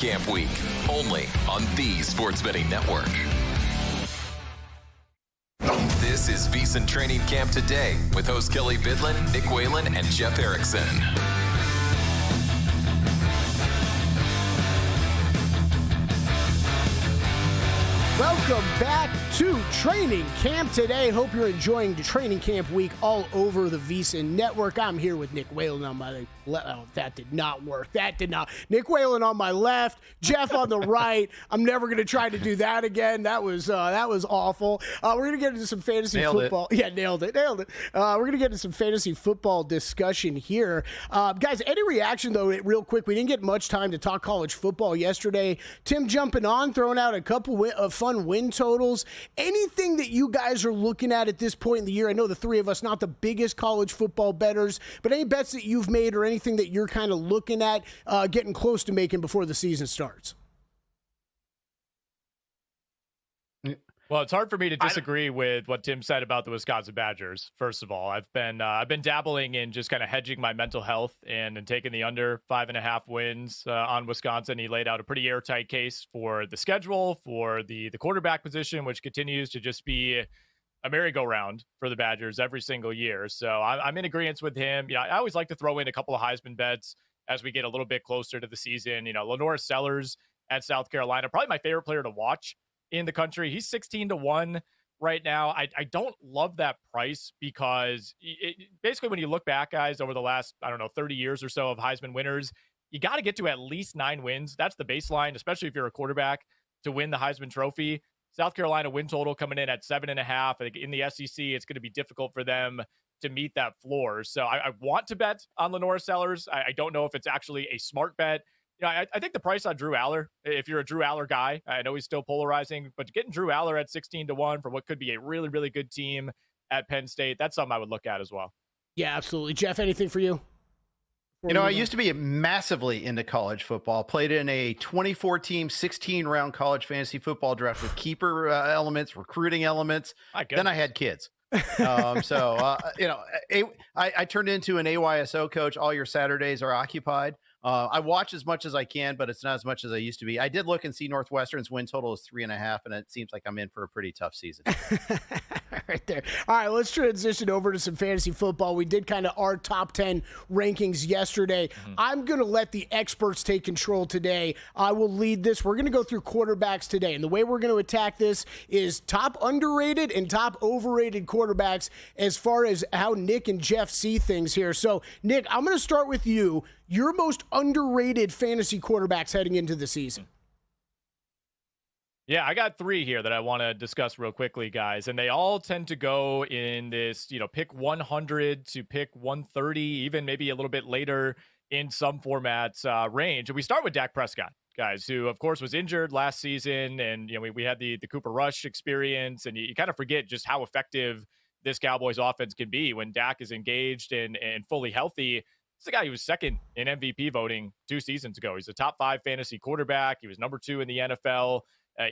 Camp Week, only on the Sports Betting Network. This is VSiN Training Camp Today with host Kelly Bidlin, Nick Whalen, and Jeff Erickson. Welcome back to Training Camp Today. Hope you're enjoying the Training Camp Week all over the VSiN Network. I'm here with Nick Whalen on my left. Oh, that did not work. That did not. Nick Whalen on my left, Jeff on the right. I'm never going to try to do that again. That was awful. We're going to get into some fantasy football. Yeah, nailed it. We're going to get into some fantasy football discussion here. Guys, any reaction, though, real quick? We didn't get much time to talk college football yesterday. Tim jumping on, throwing out a couple of fun win totals. Anything that you guys are looking at this point in the year? I know the three of us, not the biggest college football bettors, but any bets that you've made or anything that you're kind of looking at getting close to making before the season starts? Well, it's hard for me to disagree with what Tim said about the Wisconsin Badgers. First of all, I've been dabbling in just kind of hedging my mental health and taking the under 5.5 wins on Wisconsin. He laid out a pretty airtight case for the schedule, for the quarterback position, which continues to just be a merry-go-round for the Badgers every single year. So I'm in agreement with him. I always like to throw in a couple of Heisman bets as we get a little bit closer to the season. Lenore Sellers at South Carolina, probably my favorite player to watch in the country. He's 16-1 right now. I don't love that price because basically when you look back, guys, over the last, 30 years or so of Heisman winners, you got to get to at least 9 wins. That's the baseline, especially if you're a quarterback, to win the Heisman Trophy. South Carolina win total coming in at 7.5. I think in the SEC, it's going to be difficult for them to meet that floor. So I want to bet on Lenore Sellers. I don't know if it's actually a smart bet. I think the price on Drew Aller, if you're a Drew Aller guy, I know he's still polarizing, but getting Drew Aller at 16-1 for what could be a really, really good team at Penn State, that's something I would look at as well. Yeah, absolutely. Jeff, anything for you? I used to be massively into college football. Played in a 24-team, 16-round college fantasy football draft with keeper elements, recruiting elements. Then I had kids. I turned into an AYSO coach. All your Saturdays are occupied. I watch as much as I can, but it's not as much as I used to be. I did look and see Northwestern's win total is 3.5, and it seems like I'm in for a pretty tough season. Right there. All right, let's transition over to some fantasy football. We did kind of our top 10 rankings yesterday. I'm going to let the experts take control today. I will lead this. We're going to go through quarterbacks today, and the way we're going to attack this is top underrated and top overrated quarterbacks as far as how Nick and Jeff see things here. So, Nick, I'm going to start with you. Your most underrated fantasy quarterbacks heading into the season. Yeah, I got 3 here that I want to discuss real quickly, guys. And they all tend to go in this, pick 100 to pick 130, even maybe a little bit later in some formats range. And we start with Dak Prescott, guys, who, of course, was injured last season. And, we had the Cooper Rush experience. And you kind of forget just how effective this Cowboys offense can be when Dak is engaged and fully healthy. This is a guy who was second in MVP voting 2 seasons ago. He's a top 5 fantasy quarterback. He was number 2 in the NFL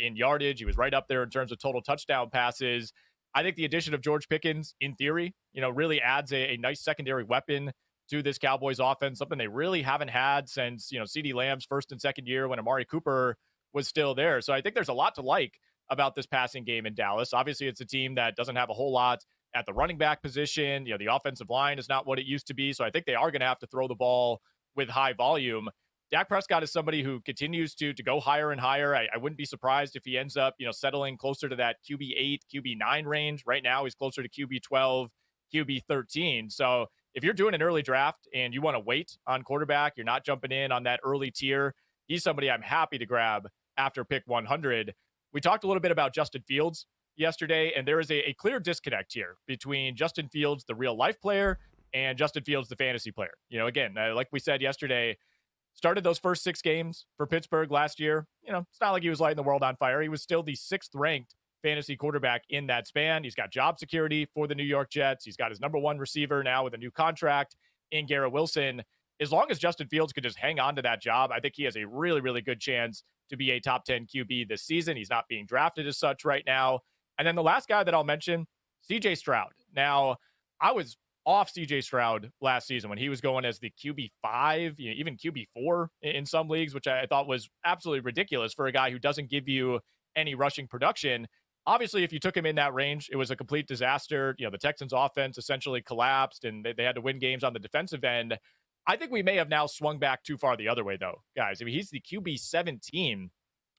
in yardage. He was right up there in terms of total touchdown passes. I think the addition of George Pickens, in theory, really adds a nice secondary weapon to this Cowboys offense, something they really haven't had since, CeeDee Lamb's first and second year when Amari Cooper was still there. So I think there's a lot to like about this passing game in Dallas. Obviously, it's a team that doesn't have a whole lot at the running back position. The offensive line is not what it used to be. So I think they are going to have to throw the ball with high volume. Dak Prescott is somebody who continues to go higher and higher. I wouldn't be surprised if he ends up, settling closer to that QB8, QB9 range. Right now, he's closer to QB12, QB13. So if you're doing an early draft and you want to wait on quarterback, you're not jumping in on that early tier, he's somebody I'm happy to grab after pick 100. We talked a little bit about Justin Fields yesterday, and there is a clear disconnect here between Justin Fields, the real life player, and Justin Fields, the fantasy player. Again, like we said yesterday, started those first 6 games for Pittsburgh last year. It's not like he was lighting the world on fire. He was still the 6th ranked fantasy quarterback in that span. He's got job security for the New York Jets. He's got his number 1 receiver now with a new contract in Garrett Wilson. As long as Justin Fields could just hang on to that job, I think he has a really, really good chance to be a top 10 QB this season. He's not being drafted as such right now. And then the last guy that I'll mention, CJ Stroud. Now, I was off CJ Stroud last season when he was going as the QB5, even QB4 in some leagues, which I thought was absolutely ridiculous for a guy who doesn't give you any rushing production. Obviously, if you took him in that range, it was a complete disaster. The Texans offense essentially collapsed and they had to win games on the defensive end. I think we may have now swung back too far the other way, though, guys. I mean, he's the QB 17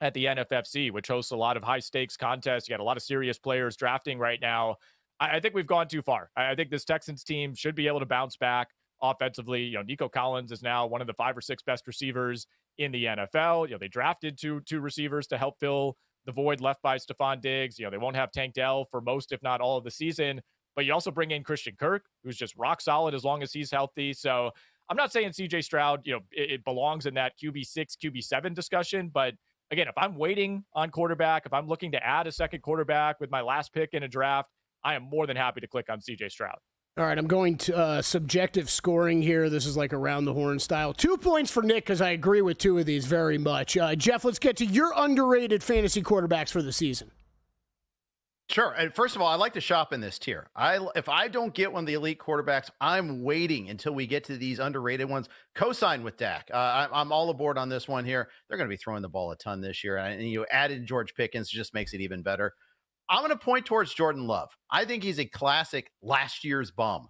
at the NFFC, which hosts a lot of high stakes contests. You got a lot of serious players drafting right now. I think we've gone too far. I think this Texans team should be able to bounce back offensively. Nico Collins is now one of the 5 or 6 best receivers in the NFL. They drafted two receivers to help fill the void left by Stephon Diggs. They won't have Tank Dell for most, if not all of the season, but you also bring in Christian Kirk, who's just rock solid as long as he's healthy. So I'm not saying CJ Stroud, it belongs in that QB6, QB7 discussion, but again, if I'm waiting on quarterback, if I'm looking to add a second quarterback with my last pick in a draft, I am more than happy to click on CJ Stroud. All right, I'm going to subjective scoring here. This is like around the horn style. 2 points for Nick because I agree with 2 of these very much. Jeff, let's get to your underrated fantasy quarterbacks for the season. Sure. And first of all, I like to shop in this tier. If I don't get one of the elite quarterbacks, I'm waiting until we get to these underrated ones. Co-sign with Dak. I'm all aboard on this one here. They're going to be throwing the ball a ton this year. And you added George Pickens, just makes it even better. I'm going to point towards Jordan Love. I think he's a classic last year's bum.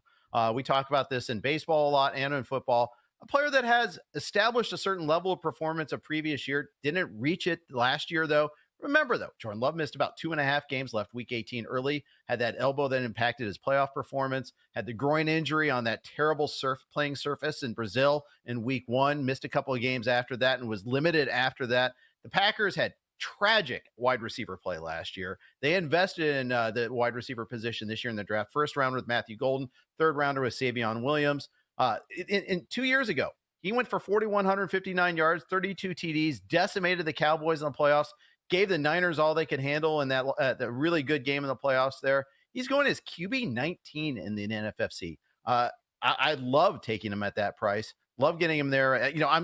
We talk about this in baseball a lot and in football. A player that has established a certain level of performance a previous year, didn't reach it last year, though. Remember, though, Jordan Love missed about 2.5 games, left week 18 early, had that elbow that impacted his playoff performance, had the groin injury on that terrible playing surface in Brazil in week 1, missed a couple of games after that and was limited after that. The Packers had tragic wide receiver play last year. They invested in the wide receiver position this year in the draft. First rounder with Matthew Golden, third rounder with Savion Williams. In 2 years ago, he went for 4,159 yards, 32 TDs, decimated the Cowboys in the playoffs, gave the Niners all they could handle in that the really good game in the playoffs there. He's going as QB 19 in the NFFC. I love taking him at that price. Love getting him there.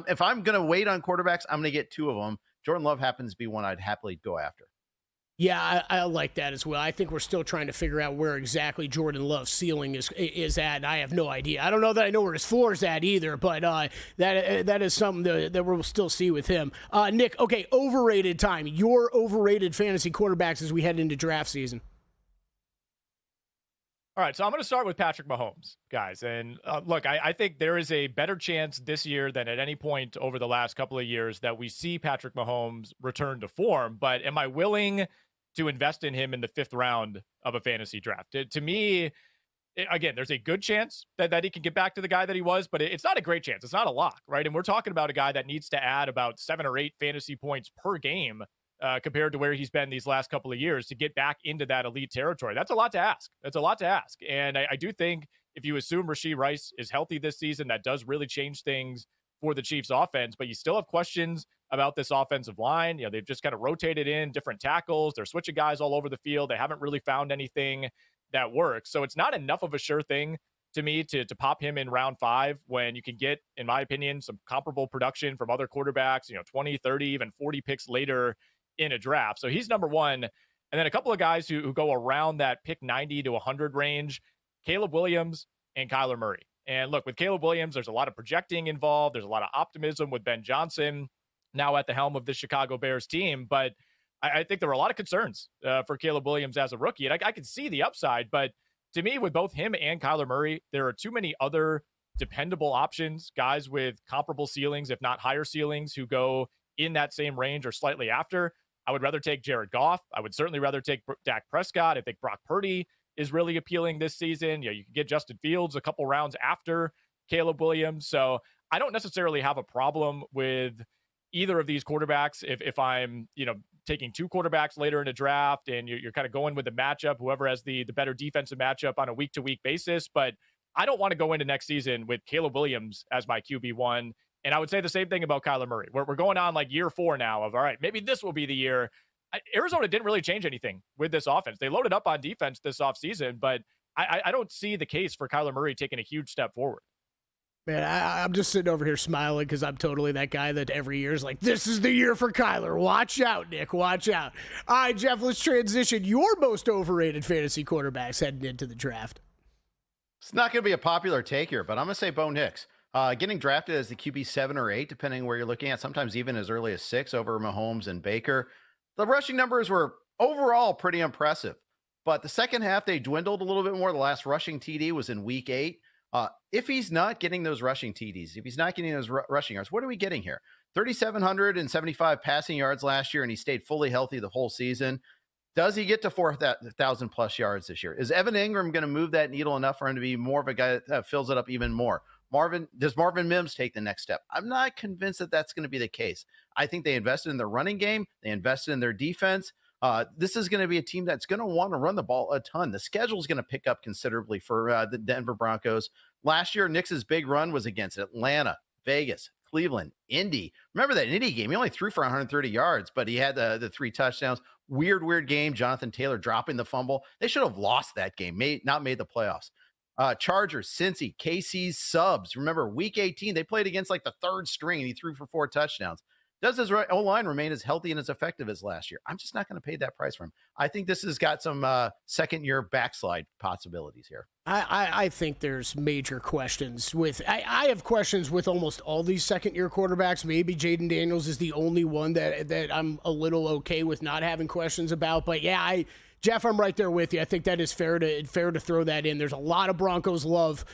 If I'm going to wait on quarterbacks, I'm going to get 2 of them. Jordan Love happens to be one I'd happily go after. Yeah, I like that as well. I think we're still trying to figure out where exactly Jordan Love's ceiling is at, and I have no idea. I don't know that I know where his floor is at either, but that is something that we'll still see with him. Nick, okay, overrated time. Your overrated fantasy quarterbacks as we head into draft season. All right, so I'm going to start with Patrick Mahomes, guys. And look, I think there is a better chance this year than at any point over the last couple of years that we see Patrick Mahomes return to form. But am I willing to invest in him in the 5th round of a fantasy draft? To me, again, there's a good chance that he can get back to the guy that he was, but it's not a great chance. It's not a lock, right? And we're talking about a guy that needs to add about 7 or 8 fantasy points per game compared to where he's been these last couple of years to get back into that elite territory. That's a lot to ask. And I do think if you assume Rashee Rice is healthy this season, that does really change things for the Chiefs offense, but you still have questions about this offensive line. They've just kind of rotated in different tackles. They're switching guys all over the field. They haven't really found anything that works. So it's not enough of a sure thing to me to pop him in round 5 when you can get, in my opinion, some comparable production from other quarterbacks, 20, 30, even 40 picks later in a draft. So he's number 1. And then a couple of guys who go around that pick 90 to 100 range, Caleb Williams and Kyler Murray. And look, with Caleb Williams, there's a lot of projecting involved. There's a lot of optimism with Ben Johnson now at the helm of the Chicago Bears team. But I think there were a lot of concerns for Caleb Williams as a rookie. And I could see the upside. But to me, with both him and Kyler Murray, there are too many other dependable options, guys with comparable ceilings, if not higher ceilings, who go in that same range or slightly after. I would rather take Jared Goff. I would certainly rather take Dak Prescott. I think Brock Purdy is really appealing this season. You can get Justin Fields a couple rounds after Caleb Williams. So I don't necessarily have a problem with either of these quarterbacks. If I'm, taking 2 quarterbacks later in a draft and you're kind of going with the matchup, whoever has the better defensive matchup on a week-to-week basis. But I don't want to go into next season with Caleb Williams as my QB1. And I would say the same thing about Kyler Murray. We're going on like year 4 now of, all right, maybe this will be the year. Arizona didn't really change anything with this offense. They loaded up on defense this offseason, but I don't see the case for Kyler Murray taking a huge step forward. Man, I'm just sitting over here smiling because I'm totally that guy that every year is like, this is the year for Kyler. Watch out, Nick. Watch out. All right, Jeff, let's transition. Your most overrated fantasy quarterbacks heading into the draft. It's not going to be a popular take here, but I'm going to say Bo Nix. Getting drafted as the QB 7 or 8, depending where you're looking at, sometimes even as early as 6 over Mahomes and Baker. The rushing numbers were overall pretty impressive, but the second half, they dwindled a little bit more. The last rushing TD was in week 8. If he's not getting those rushing TDs, if he's not getting those rushing yards, what are we getting here? 3,775 passing yards last year, and he stayed fully healthy the whole season. Does he get to 4,000 plus yards this year? Is Evan Ingram going to move that needle enough for him to be more of a guy that fills it up even more? Does Marvin Mims take the next step? I'm not convinced that that's going to be the case. I think they invested in their running game. They invested in their defense. This is going to be a team that's going to want to run the ball a ton. The schedule is going to pick up considerably for the Denver Broncos. Last year, Nix's big run was against Atlanta, Vegas, Cleveland, Indy. Remember that Indy game? He only threw for 130 yards, but he had the 3 touchdowns. Weird game. Jonathan Taylor dropping the fumble. They should have lost that game, not made the playoffs. Chargers, Cincy, KC's subs. Remember, week 18, they played against like the 3rd string, and he threw for 4 touchdowns. Does his O-line remain as healthy and as effective as last year? I'm just not going to pay that price for him. I think this has got some second-year backslide possibilities here. I think there's major questions with – I have questions with almost all these second-year quarterbacks. Maybe Jaden Daniels is the only one that I'm a little okay with not having questions about. But, yeah, Jeff, I'm right there with you. I think that is fair to throw that in. There's a lot of Broncos love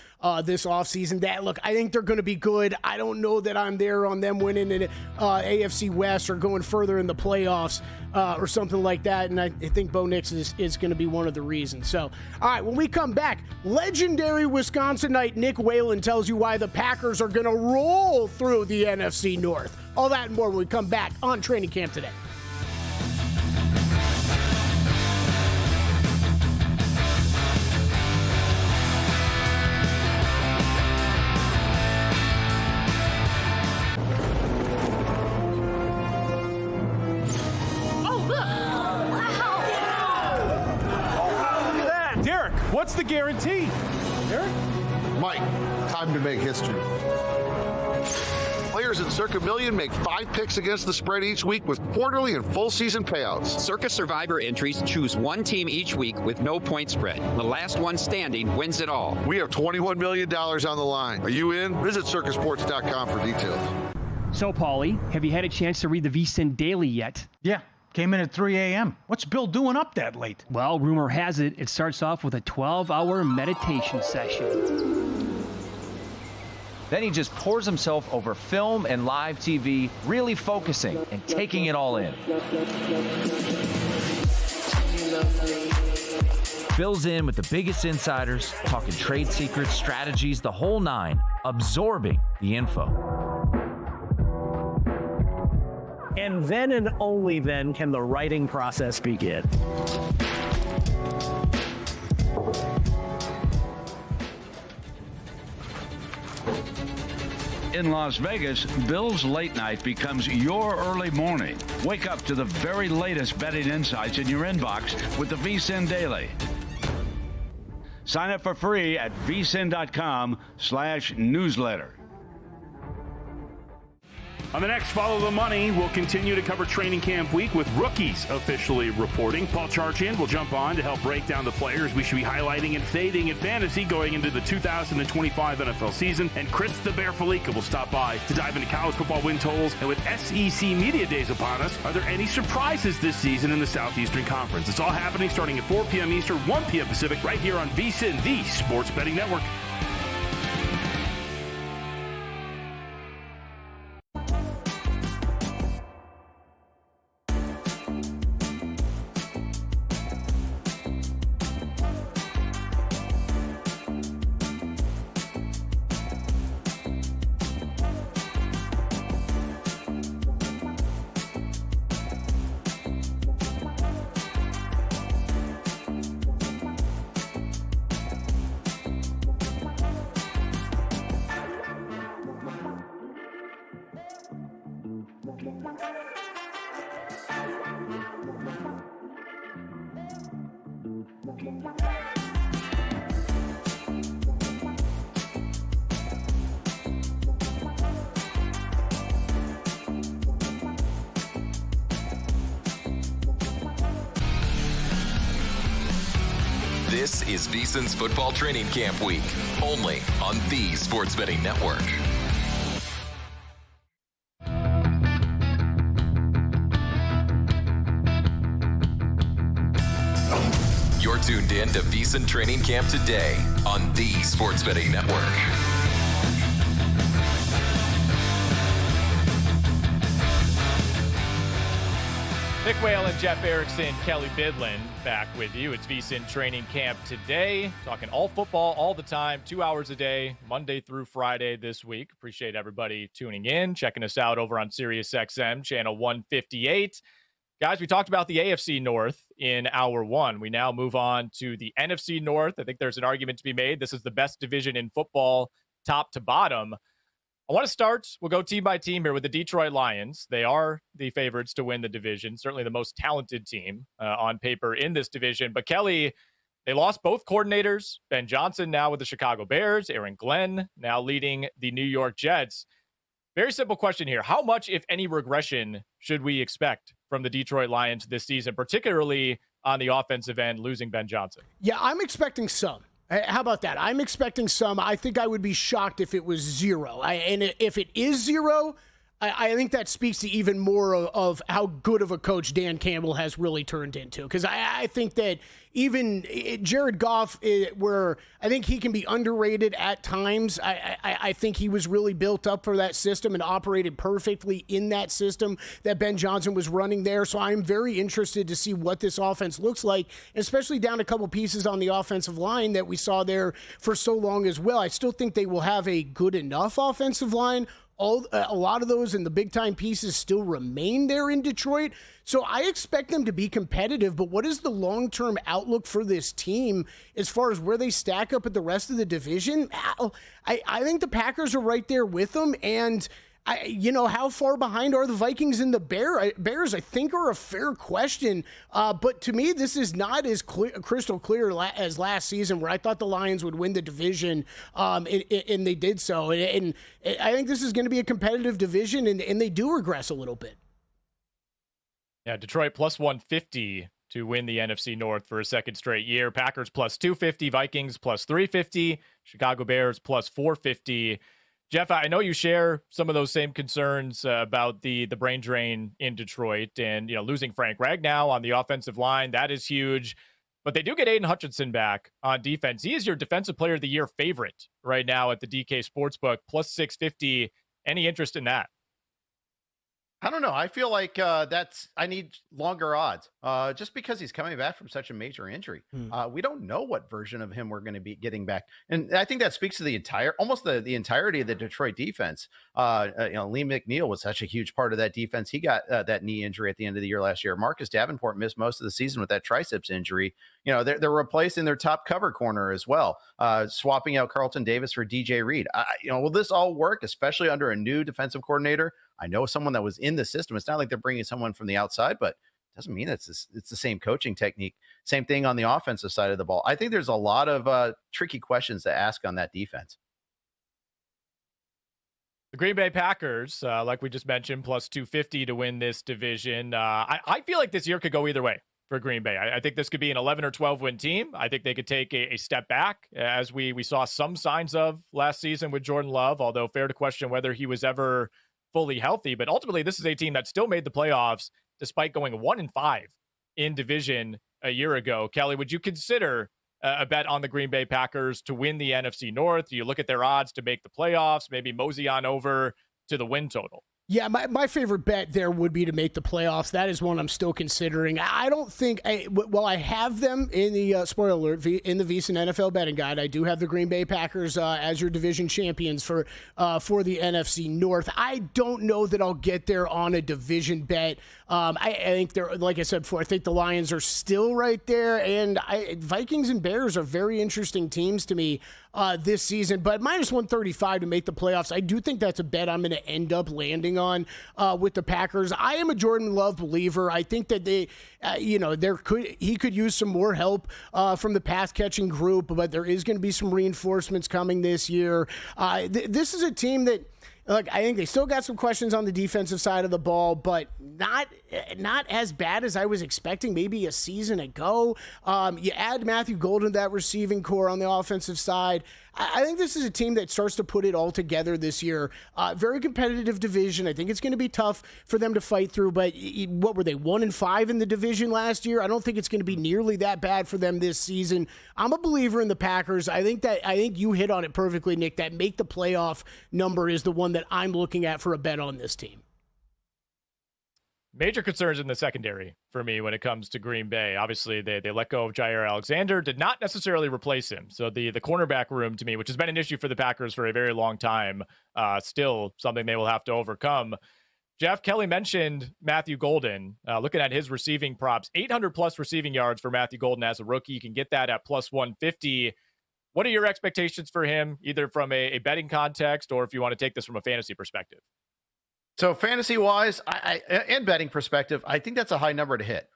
this offseason. I think they're going to be good. I don't know that I'm there on them winning an AFC West or going further in the playoffs or something like that. And I think Bo Nix is going to be one of the reasons. So, all right, when we come back, legendary Wisconsinite Nick Whalen tells you why the Packers are going to roll through the NFC North. All that and more when we come back on Training Camp Today. What's the guarantee? Eric? Mike, time to make history. Players at Circa Million make 5 picks against the spread each week with quarterly and full season payouts. Circa Survivor entries choose one team each week with no point spread. The last one standing wins it all. We have $21 million on the line. Are you in? Visit circasports.com for details. So, Paulie, have you had a chance to read the VSiN Daily yet? Yeah. Came in at 3 a.m. What's Bill doing up that late? Well, rumor has it starts off with a 12-hour meditation session. Then he just pours himself over film and live TV, really focusing and taking it all in. Bill's in with the biggest insiders, talking trade secrets, strategies, the whole 9, absorbing the info. And then and only then can the writing process begin. In Las Vegas, Bill's late night becomes your early morning. Wake up to the very latest betting insights in your inbox with the VSiN Daily. Sign up for free at vsin.com/newsletter. On the next Follow the Money, we'll continue to cover training camp week with rookies officially reporting. Paul Charchian will jump on to help break down the players we should be highlighting and fading in fantasy going into the 2025 NFL season. And Chris the Bear Felica will stop by to dive into college football win totals. And with SEC Media Days upon us, are there any surprises this season in the Southeastern Conference? It's all happening starting at 4 p.m. Eastern, 1 p.m. Pacific, right here on VSiN, the Sports Betting Network. This is VSiN's Football Training Camp Week, only on the Sports Betting Network. You're tuned in to VSiN Training Camp today on the Sports Betting Network. Nick Whalen, Jeff Erickson, Kelly Bidlin back with you. It's VSiN Training Camp today. Talking all football all the time, 2 hours a day, Monday through Friday this week. Appreciate everybody tuning in, checking us out over on SiriusXM, channel 158. Guys, we talked about the AFC North in hour one. We now move on to the NFC North. I think there's an argument to be made. This is the best division in football, top to bottom. I want to start, we'll go team by team here with the Detroit Lions. They are the favorites to win the division, certainly the most talented team on paper in this division. But Kelly, they lost both coordinators. Ben Johnson now with the Chicago Bears, Aaron Glenn now leading the New York Jets. Very simple question here. How much, if any, regression should we expect from the Detroit Lions this season, particularly on the offensive end, losing Ben Johnson? Yeah, I'm expecting some. How about that? I'm expecting some. I think I would be shocked if it was zero. And if it is zero, I think that speaks to even more of how good of a coach Dan Campbell has really turned into. Because I think that even Jared Goff, where I think he can be underrated at times, I think he was really built up for that system and operated perfectly in that system that Ben Johnson was running there. So I'm very interested to see what this offense looks like, especially down a couple pieces on the offensive line that we saw there for so long as well. I still think they will have a good enough offensive line. A lot of those and the big-time pieces still remain there in Detroit. So I expect them to be competitive, but what is the long-term outlook for this team as far as where they stack up at the rest of the division? I think the Packers are right there with them, and how far behind are the Vikings and the Bears? I think are a fair question. But to me, this is not as crystal clear as last season, where I thought the Lions would win the division, and they did so. And I think this is going to be a competitive division, and they do regress a little bit. Yeah, Detroit plus 150 to win the NFC North for a second straight year. Packers plus 250, Vikings plus 350, Chicago Bears plus 450. Jeff, I know you share some of those same concerns about the brain drain in Detroit and, losing Frank Ragnow on the offensive line. That is huge. But they do get Aiden Hutchinson back on defense. He is your Defensive Player of the Year favorite right now at the DK Sportsbook, plus 650. Any interest in that? I don't know. I feel like I need longer odds just because he's coming back from such a major injury. We don't know what version of him we're going to be getting back. And I think that speaks to the entirety of the Detroit defense. Lee McNeil was such a huge part of that defense. He got that knee injury at the end of the year last year. Marcus Davenport missed most of the season with that triceps injury. They're replacing their top cover corner as well, swapping out Carlton Davis for DJ Reed. Will this all work, especially under a new defensive coordinator? I know someone that was in the system. It's not like they're bringing someone from the outside, but it doesn't mean it's the same coaching technique. Same thing on the offensive side of the ball. I think there's a lot of tricky questions to ask on that defense. The Green Bay Packers, like we just mentioned, plus 250 to win this division. I feel like this year could go either way for Green Bay. I think this could be an 11 or 12 win team. I think they could take a step back, as we saw some signs of last season with Jordan Love, although fair to question whether he was ever fully healthy. But ultimately, this is a team that still made the playoffs despite going 1-5 in division a year ago. Kelly, would you consider a bet on the Green Bay Packers to win the NFC North? Do you look at their odds to make the playoffs, maybe mosey on over to the win total? Yeah, my favorite bet there would be to make the playoffs. That is one I'm still considering. I don't think, I have them in the, spoiler alert, in the VSiN NFL betting guide. I do have the Green Bay Packers as your division champions for the NFC North. I don't know that I'll get there on a division bet. I think they're, like I said before, I think the Lions are still right there, and Vikings and Bears are very interesting teams to me this season. But minus 135 to make the playoffs, I do think that's a bet I'm going to end up landing on with the Packers. I am a Jordan Love believer. I think that he could use some more help from the pass catching group, but there is going to be some reinforcements coming this year. This is a team that, look, I think they still got some questions on the defensive side of the ball, but not as bad as I was expecting maybe a season ago. You add Matthew Golden to that receiving core on the offensive side. I think this is a team that starts to put it all together this year. Very competitive division. I think it's going to be tough for them to fight through, but what were they, 1-5 in the division last year? I don't think it's going to be nearly that bad for them this season. I'm a believer in the Packers. I think you hit on it perfectly, Nick. That make the playoff number is the one that I'm looking at for a bet on this team. Major concerns in the secondary for me when it comes to Green Bay. Obviously, they let go of Jair Alexander, did not necessarily replace him. So the cornerback room to me, which has been an issue for the Packers for a very long time, still something they will have to overcome. Jeff, Kelly mentioned Matthew Golden. Looking at his receiving props, 800-plus receiving yards for Matthew Golden as a rookie. You can get that at plus 150. What are your expectations for him, either from a betting context or if you want to take this from a fantasy perspective? So fantasy-wise, and betting perspective, I think that's a high number to hit.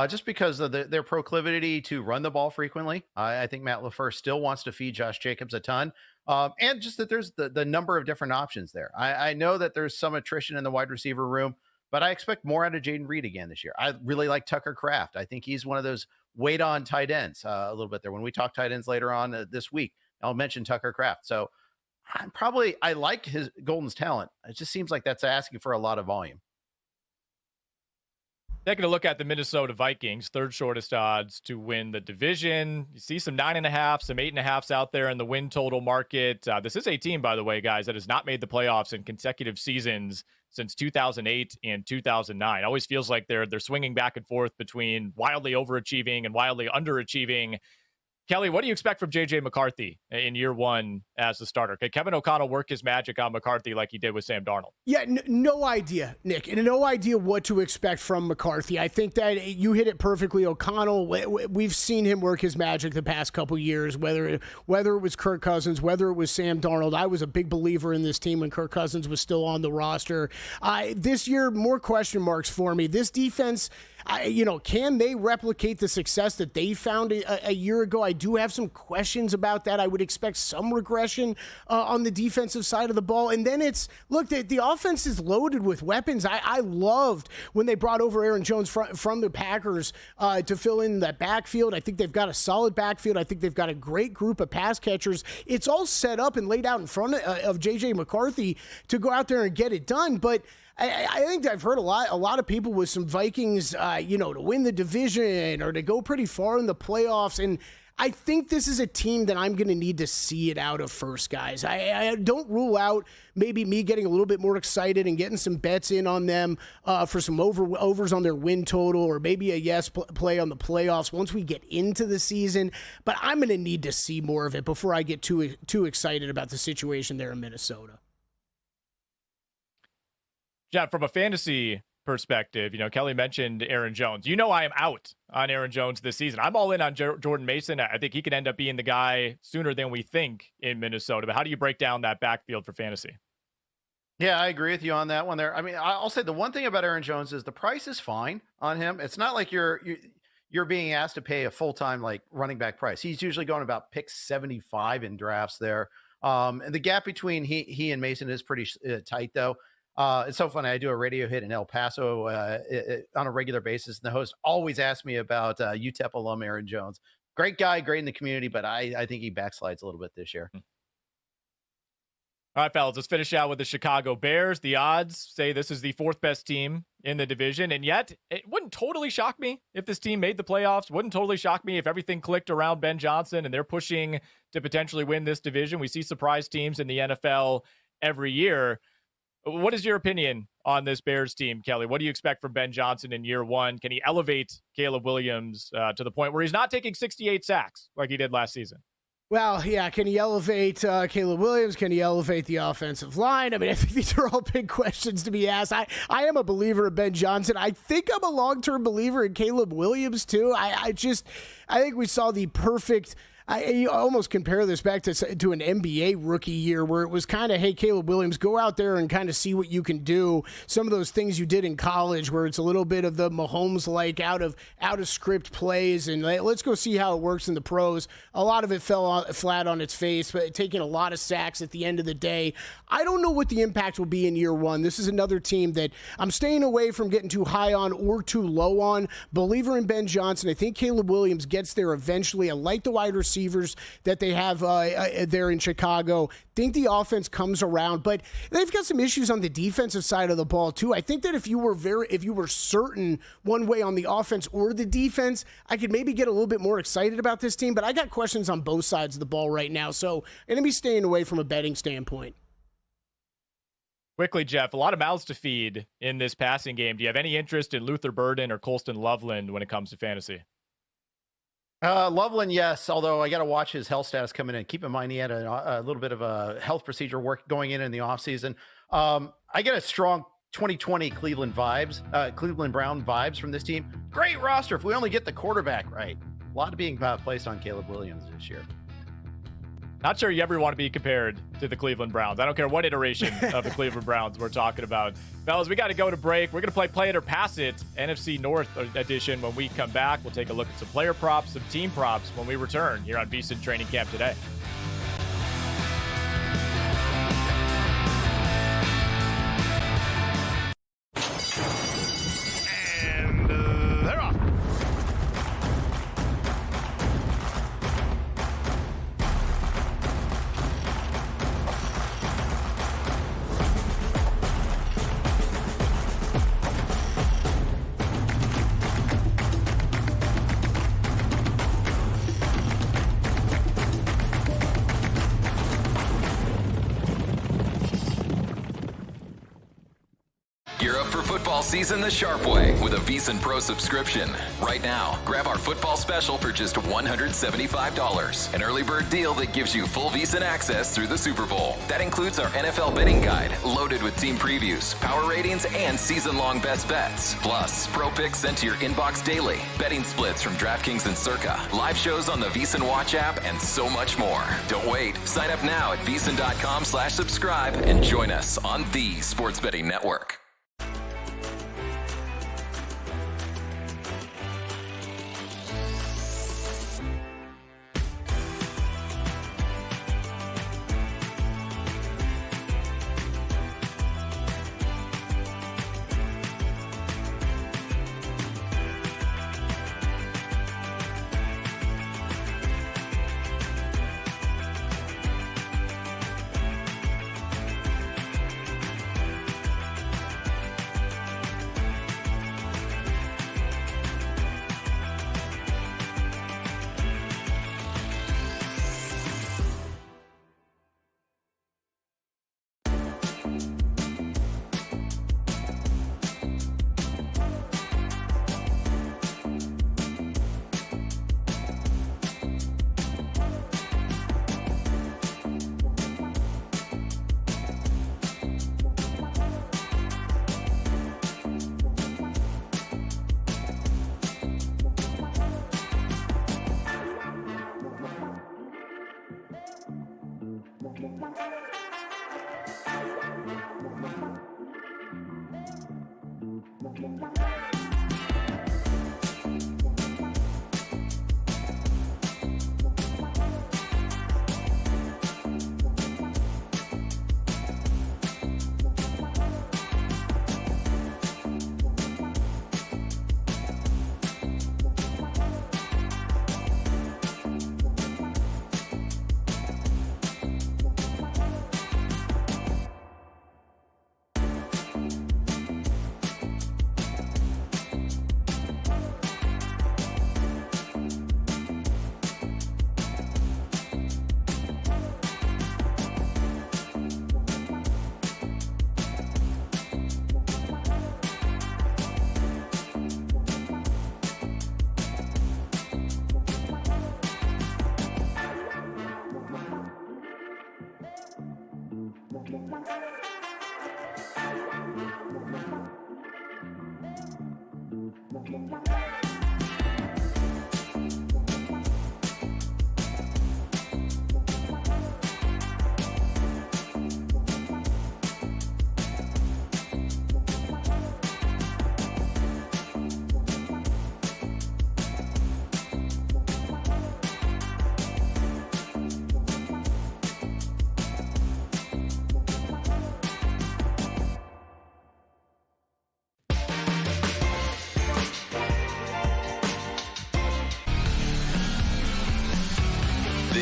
Just because of their proclivity to run the ball frequently. I think Matt LaFleur still wants to feed Josh Jacobs a ton. And just that there's the number of different options there. I know that there's some attrition in the wide receiver room, but I expect more out of Jaden Reed again this year. I really like Tucker Kraft. I think he's one of those wait-on tight ends a little bit there. When we talk tight ends later on this week, I'll mention Tucker Kraft. So I like Golden's talent. It just seems like that's asking for a lot of volume. Taking a look at the Minnesota Vikings, third shortest odds to win the division. You see some 9.5, some 8.5s out there in the win total market. This is a team, by the way, guys, that has not made the playoffs in consecutive seasons since 2008 and 2009. Always feels like they're swinging back and forth between wildly overachieving and wildly underachieving. Kelly, what do you expect from J.J. McCarthy in year one as the starter? Could Kevin O'Connell work his magic on McCarthy like he did with Sam Darnold? Yeah, no idea, Nick, and no idea what to expect from McCarthy. I think that you hit it perfectly. O'Connell, we've seen him work his magic the past couple years, whether it was Kirk Cousins, whether it was Sam Darnold. I was a big believer in this team when Kirk Cousins was still on the roster. This year, more question marks for me. This defense, can they replicate the success that they found a year ago? I do have some questions about that. I would expect some regression on the defensive side of the ball. And then the offense is loaded with weapons. I loved when they brought over Aaron Jones from the Packers to fill in that backfield. I think they've got a solid backfield. I think they've got a great group of pass catchers. It's all set up and laid out in front of J.J. McCarthy to go out there and get it done. But I think I've heard a lot of people with some Vikings, to win the division or to go pretty far in the playoffs. And I think this is a team that I'm going to need to see it out of first, guys. I don't rule out maybe me getting a little bit more excited and getting some bets in on them for some overs on their win total, or maybe a yes play on the playoffs once we get into the season. But I'm going to need to see more of it before I get too excited about the situation there in Minnesota. Jeff, from a fantasy perspective, Kelly mentioned Aaron Jones. I am out on Aaron Jones this season. I'm all in on Jordan Mason. I think he could end up being the guy sooner than we think in Minnesota. But how do you break down that backfield for fantasy? Yeah, I agree with you on that one there. I mean, I'll say the one thing about Aaron Jones is the price is fine on him. It's not like you're being asked to pay a full-time running back price. He's usually going about pick 75 in drafts there. And the gap between he and Mason is pretty tight though. It's so funny. I do a radio hit in El Paso on a regular basis, and the host always asks me about UTEP alum Aaron Jones. Great guy, great in the community, but I think he backslides a little bit this year. All right, fellas, let's finish out with the Chicago Bears. The odds say this is the fourth best team in the division, and yet it wouldn't totally shock me if this team made the playoffs. Wouldn't totally shock me if everything clicked around Ben Johnson and they're pushing to potentially win this division. We see surprise teams in the NFL every year. What is your opinion on this Bears team, Kelly? What do you expect from Ben Johnson in year one? Can he elevate Caleb Williams to the point where he's not taking 68 sacks like he did last season? Well, yeah, can he elevate Caleb Williams? Can he elevate the offensive line? I mean, I think these are all big questions to be asked. I am a believer of Ben Johnson. I think I'm a long-term believer in Caleb Williams, too. I think we saw the perfect I almost compare this back to an NBA rookie year where it was kind of, hey, Caleb Williams, go out there and kind of see what you can do. Some of those things you did in college where it's a little bit of the Mahomes-like out of script plays, and let's go see how it works in the pros. A lot of it fell flat on its face, but taking a lot of sacks at the end of the day. I don't know what the impact will be in year one. This is another team that I'm staying away from getting too high on or too low on. Believer in Ben Johnson. I think Caleb Williams gets there eventually. I like the wide receivers that they have there in Chicago. Think the offense comes around, but they've got some issues on the defensive side of the ball too. I think that if you were certain one way on the offense or the defense, I could maybe get a little bit more excited about this team, but I got questions on both sides of the ball right now, so I'm going to be staying away from a betting standpoint. Quickly, Jeff, a lot of mouths to feed in this passing game. Do you have any interest in Luther Burden or Colston Loveland when it comes to fantasy? Loveland, yes, although I got to watch his health status coming in. Keep in mind he had a little bit of a health procedure work going in the offseason. I get a strong 2020 Cleveland Brown vibes from this team. Great roster if we only get the quarterback right. A lot being placed on Caleb Williams this year. Not sure you ever want to be compared to the Cleveland Browns. I don't care what iteration of the Cleveland Browns we're talking about. Fellas, we got to go to break. We're going to play it or pass it, NFC North edition. When we come back, we'll take a look at some player props, some team props when we return here on VSiN Training Camp Today. Season the sharp way with a VSiN Pro subscription. Right now, grab our football special for just $175. An early bird deal that gives you full VSiN access through the Super Bowl. That includes our NFL betting guide, loaded with team previews, power ratings, and season-long best bets. Plus, pro picks sent to your inbox daily, betting splits from DraftKings and Circa, live shows on the VSiN Watch app, and so much more. Don't wait. Sign up now at VSiN.com/subscribe and join us on the Sports Betting Network.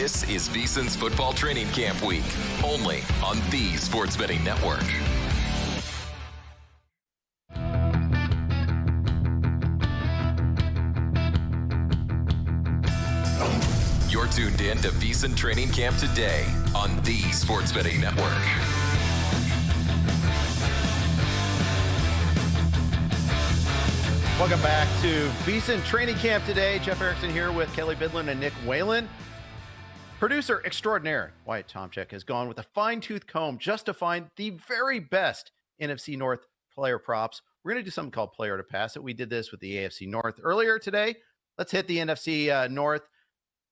This is VSiN's Football Training Camp Week, only on the Sports Betting Network. You're tuned in to VSiN Training Camp today on the Sports Betting Network. Welcome back to VSiN Training Camp today. Jeff Erickson here with Kelly Bidlin and Nick Whalen. Producer extraordinaire Wyatt Tomczyk has gone with a fine-tooth comb just to find the very best NFC North player props. We're going to do something called Player to Pass It. We did this with the AFC North earlier today. Let's hit the NFC North.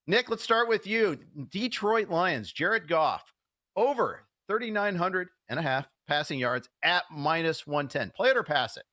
Nick, let's start with you. Detroit Lions, Jared Goff, over 3,900 and a half passing yards at -110. Play it or pass it?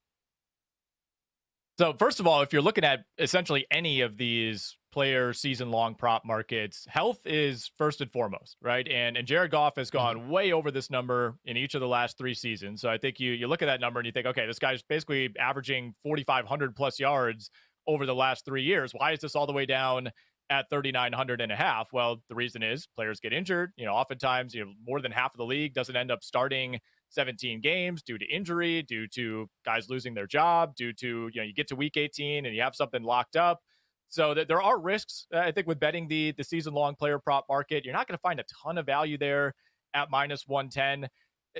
So first of all, if you're looking at essentially any of these player season-long prop markets, health is first and foremost, right? And Jared Goff has gone way over this number in each of the last 3 seasons. So I think you look at that number and you think, okay, this guy's basically averaging 4,500 plus yards over the last 3 years. Why is this all the way down at 3,900 and a half? Well, the reason is players get injured. Oftentimes, more than half of the league doesn't end up starting 17 games due to injury, due to guys losing their job, due to, you get to week 18 and you have something locked up. So there are risks, I think, with betting the season-long player prop market. You're not going to find a ton of value there at -110.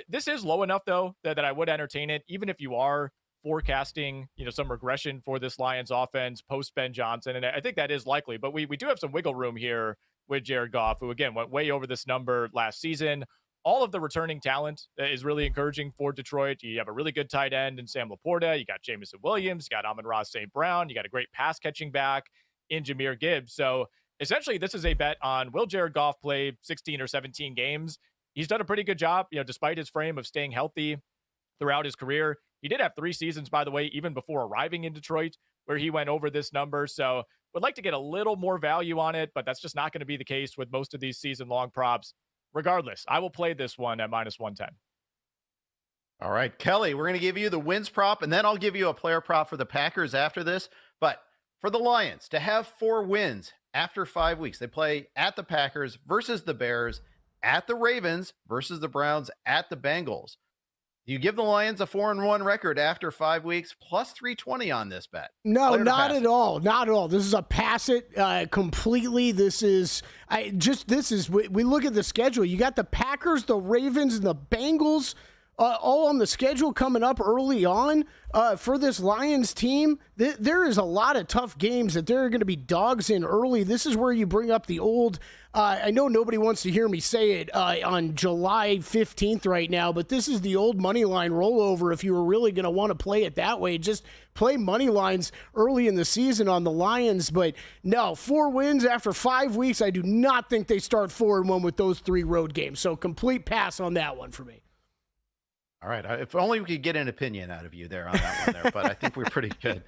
This is low enough, though, that I would entertain it, even if you are forecasting, some regression for this Lions offense post Ben Johnson. And I think that is likely, but we do have some wiggle room here with Jared Goff, who again went way over this number last season. All of the returning talent is really encouraging for Detroit. You have a really good tight end in Sam Laporta. You got Jamison Williams. You got Amon-Ra St. Brown. You got a great pass catching back in Jahmyr Gibbs. So essentially, this is a bet on, will Jared Goff play 16 or 17 games? He's done a pretty good job, despite his frame, of staying healthy throughout his career. He did have 3 seasons, by the way, even before arriving in Detroit, where he went over this number. So would like to get a little more value on it, but that's just not going to be the case with most of these season-long props. Regardless, I will play this one at -110. All right, Kelly, we're going to give you the wins prop, and then I'll give you a player prop for the Packers after this. But for the Lions to have 4 wins after 5 weeks, they play at the Packers versus the Bears, at the Ravens versus the Browns, at the Bengals. You give the Lions a 4-1 record after 5 weeks, plus 320 on this bet. No, not at all. Not at all. This is a pass it completely. We look at the schedule. You got the Packers, the Ravens, and the Bengals all on the schedule coming up early on for this Lions team. There is a lot of tough games that there are going to be dogs in early. This is where you bring up the old, I know nobody wants to hear me say it on July 15th right now, but this is the old money line rollover. If you were really going to want to play it that way, just play money lines early in the season on the Lions. But no, 4 wins after 5 weeks. I do not think they start 4-1 with those 3 road games. So complete pass on that one for me. All right. If only we could get an opinion out of you there on that one there, but I think we're pretty good.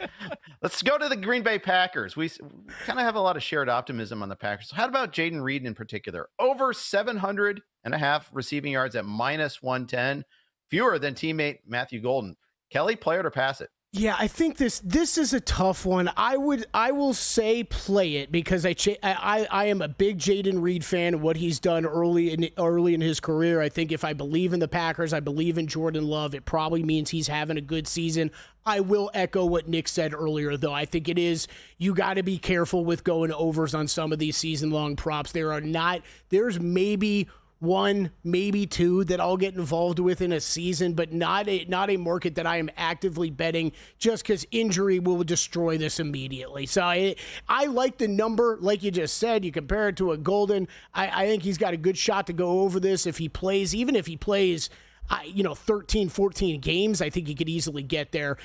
Let's go to the Green Bay Packers. We kind of have a lot of shared optimism on the Packers. How about Jaden Reed in particular? Over 700 and a half receiving yards at -110, fewer than teammate Matthew Golden. Kelly, play it or pass it? Yeah, I think this is a tough one. I will say play it because I am a big Jaden Reed fan of what he's done early in his career. I think if I believe in the Packers, I believe in Jordan Love, it probably means he's having a good season. I will echo what Nick said earlier, though. I think it is, you got to be careful with going overs on some of these season-long props. There's maybe 1, maybe 2 that I'll get involved with in a season, but not a market that I am actively betting just because injury will destroy this immediately. So I like the number, like you just said. You compare it to a Golden. I think he's got a good shot to go over this if he plays, even if he plays 13, 14 games, I think he could easily get there.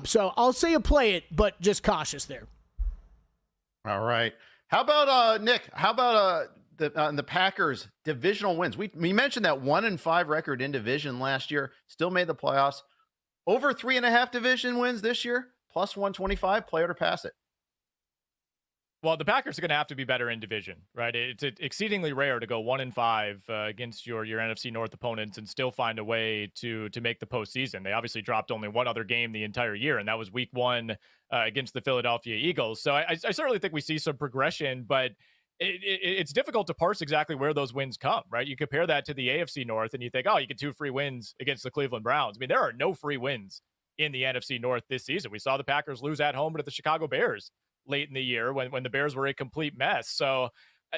So I'll say play it, but just cautious there. All right. How about Nick? How about the Packers divisional wins? We mentioned that 1-5 record in division last year, still made the playoffs. Over 3.5 division wins this year, plus 125. Play it or pass it? Well, the Packers are going to have to be better in division, right? It's exceedingly rare to go 1-5 against your NFC North opponents and still find a way to make the postseason. They obviously dropped only one other game the entire year, and that was Week 1 against the Philadelphia Eagles. So I certainly think we see some progression, but it's difficult to parse exactly where those wins come, right? You compare that to the AFC North and you think, oh, you get 2 free wins against the Cleveland Browns. I mean, there are no free wins in the NFC North this season. We saw the Packers lose at home to the Chicago Bears late in the year when the Bears were a complete mess. So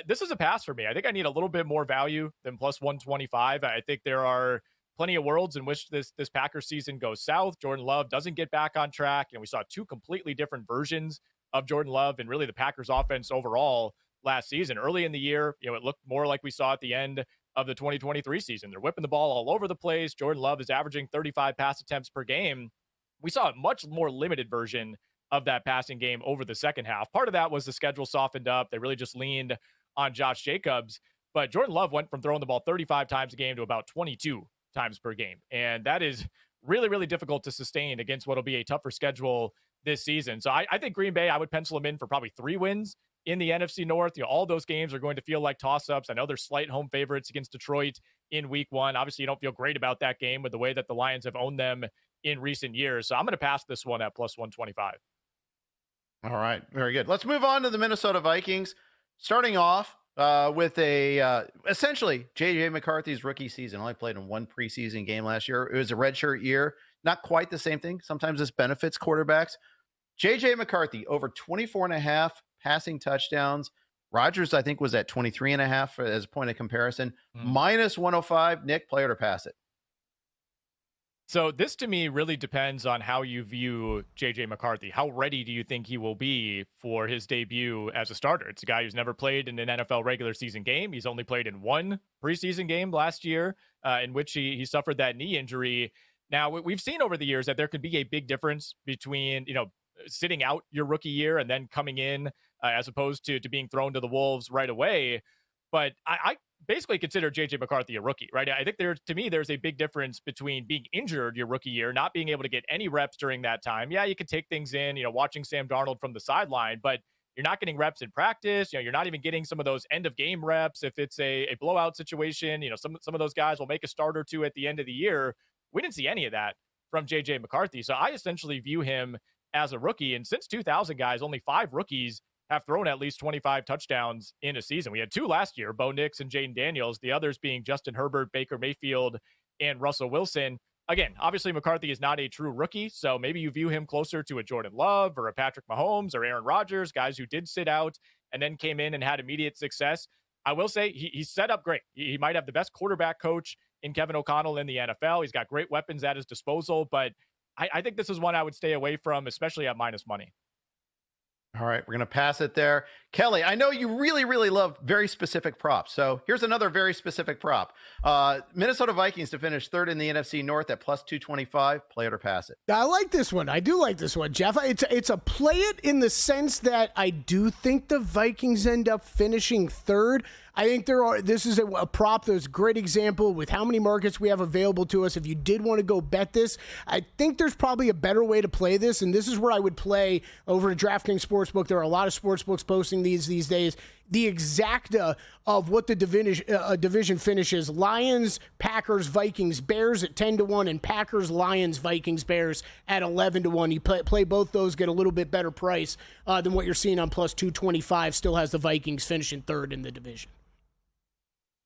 this is a pass for me. I think I need a little bit more value than plus 125. I think there are plenty of worlds in which this Packers season goes south. Jordan Love doesn't get back on track. And we saw 2 completely different versions of Jordan Love and really the Packers offense overall last season. Early in the year, it looked more like we saw at the end of the 2023 season. They're whipping the ball all over the place. Jordan Love is averaging 35 pass attempts per game. We saw a much more limited version of that passing game over the second half. Part of that was the schedule softened up. They really just leaned on Josh Jacobs. But Jordan Love went from throwing the ball 35 times a game to about 22 times per game. And that is really, really difficult to sustain against what will be a tougher schedule this season. So I think Green Bay, I would pencil them in for probably 3 wins in the NFC North. All those games are going to feel like toss-ups. I know they're slight home favorites against Detroit in week 1. Obviously, you don't feel great about that game with the way that the Lions have owned them in recent years. So I'm going to pass this one at plus 125. All right. Very good. Let's move on to the Minnesota Vikings. Starting off with essentially J.J. McCarthy's rookie season. Only played in 1 preseason game last year. It was a redshirt year. Not quite the same thing. Sometimes this benefits quarterbacks. J.J. McCarthy, over 24.5 passing touchdowns. Rodgers, I think, was at 23.5 as a point of comparison. Minus 105. Nick, play it or pass it? So this, to me, really depends on how you view J.J. McCarthy. How ready do you think he will be for his debut as a starter? It's a guy who's never played in an NFL regular season game. He's only played in 1 preseason game last year in which he suffered that knee injury. Now, we've seen over the years that there could be a big difference between, sitting out your rookie year and then coming in as opposed to being thrown to the wolves right away. But I basically consider J.J. McCarthy a rookie, right? I think there's a big difference between being injured your rookie year, not being able to get any reps during that time. Yeah, you can take things in, watching Sam Darnold from the sideline, but you're not getting reps in practice. You're not even getting some of those end of game reps. If it's a blowout situation, some of those guys will make a start or 2 at the end of the year. We didn't see any of that from J.J. McCarthy. So I essentially view him as a rookie. And since 2000, guys, only 5 rookies have thrown at least 25 touchdowns in a season. We had 2 last year, Bo Nix and Jaden Daniels, the others being Justin Herbert, Baker Mayfield, and Russell Wilson. Again, obviously McCarthy is not a true rookie, so maybe you view him closer to a Jordan Love or a Patrick Mahomes or Aaron Rodgers, guys who did sit out and then came in and had immediate success. I will say he's set up great. He might have the best quarterback coach in Kevin O'Connell in the NFL. He's got great weapons at his disposal, but I think this is one I would stay away from, especially at minus money. All right, we're going to pass it there. Kelly, I know you really, really love very specific props. So here's another very specific prop. Minnesota Vikings to finish 3rd in the NFC North at plus 225. Play it or pass it. I like this one. I do like this one, Jeff. It's a play it in the sense that I do think the Vikings end up finishing 3rd. I think this is a prop that's a great example with how many markets we have available to us. If you did want to go bet this, I think there's probably a better way to play this, and this is where I would play over at DraftKings Sportsbook. There are a lot of sportsbooks posting these days. The exacta of what the division finishes: Lions, Packers, Vikings, Bears at 10-1, and Packers, Lions, Vikings, Bears at 11-1. You play both those, get a little bit better price than what you're seeing on plus 225. Still has the Vikings finishing 3rd in the division.